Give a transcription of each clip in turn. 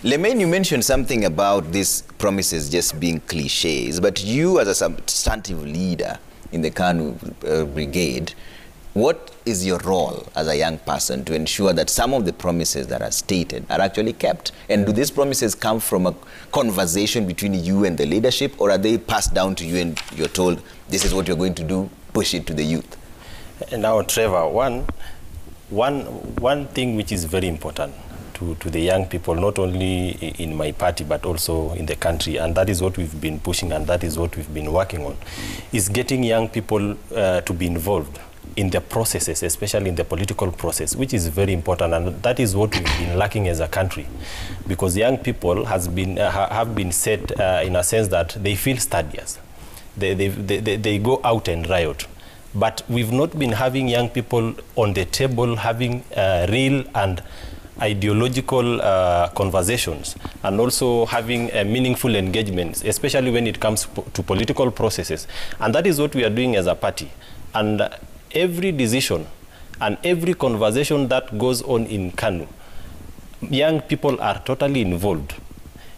Lemein, you mentioned something about these promises just being cliches, but you as a substantive leader in the KANU brigade, what is your role as a young person to ensure that some of the promises that are stated are actually kept? And do these promises come from a conversation between you and the leadership, or are they passed down to you and you're told, this is what you're going to do, push it to the youth? Now, Trevor, one thing which is very important to the young people, not only in my party, but also in the country, and that is what we've been pushing and that is what we've been working on, is getting young people to be involved in the processes, especially in the political process, which is very important, and that is what we've been lacking as a country, because young people have been set in a sense that they feel studious. They go out and riot. But we've not been having young people on the table having real and ideological conversations, and also having meaningful engagements, especially when it comes to political processes. And that is what we are doing as a party. And every decision and every conversation that goes on in KANU, young people are totally involved,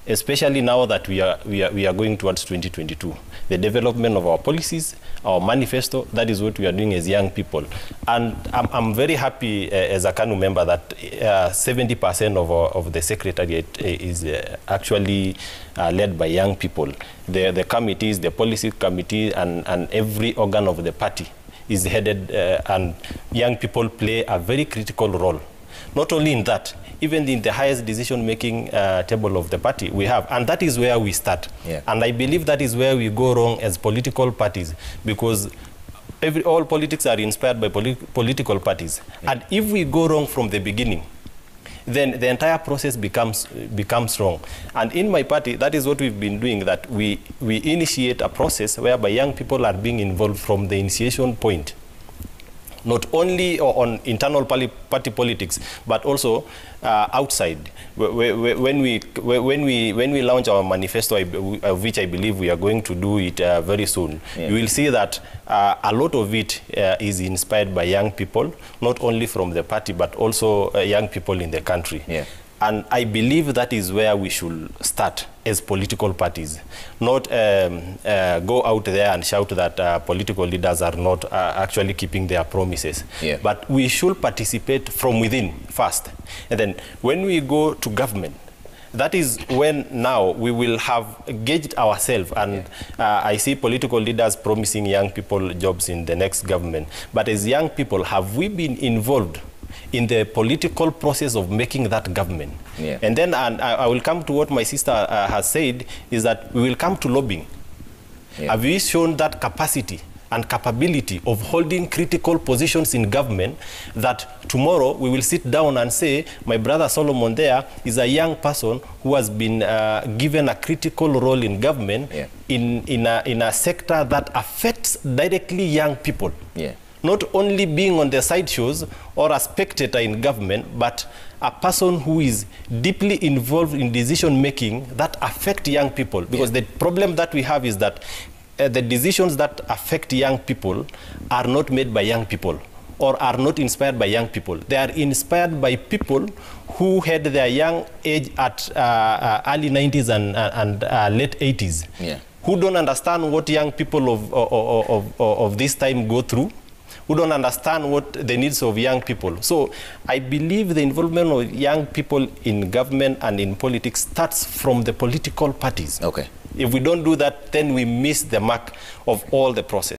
especially now that we are going towards 2022. The development of our policies, our manifesto, that is what we are doing as young people. And I'm very happy as a KANU member that 70% of the secretariat is actually led by young people. The committees, the policy committee, and every organ of the party is headed, and young people play a very critical role. Not only in that, even in the highest decision-making table of the party we have. And that is where we start. Yeah. And I believe that is where we go wrong as political parties, because all politics are inspired by political parties. Yeah. And if we go wrong from the beginning, then the entire process becomes wrong. And in my party, that is what we've been doing, that we initiate a process whereby young people are being involved from the initiation point, not only on internal party politics, but also outside. When we launch our manifesto, which I believe we are going to do it very soon, yeah, you will see that a lot of it is inspired by young people, not only from the party, but also young people in the country. Yeah. And I believe that is where we should start as political parties, not go out there and shout that political leaders are not actually keeping their promises. Yeah. But we should participate from within first. And then when we go to government, that is when now we will have gauged ourselves. And I see political leaders promising young people jobs in the next government. But as young people, have we been involved in the political process of making that government? Yeah. And then I will come to what my sister has said, is that we will come to lobbying. Yeah. Have we shown that capacity and capability of holding critical positions in government, that tomorrow we will sit down and say, my brother Solomon there is a young person who has been given a critical role in government, yeah, in a sector that affects directly young people. Yeah. Not only being on the sideshows or a spectator in government, but a person who is deeply involved in decision-making that affect young people. Because yeah, the problem that we have is that the decisions that affect young people are not made by young people, or are not inspired by young people. They are inspired by people who had their young age at early 90s and late 80s, yeah, who don't understand what young people of this time go through, who don't understand what the needs of young people. So I believe the involvement of young people in government and in politics starts from the political parties. Okay. If we don't do that, then we miss the mark of all the process.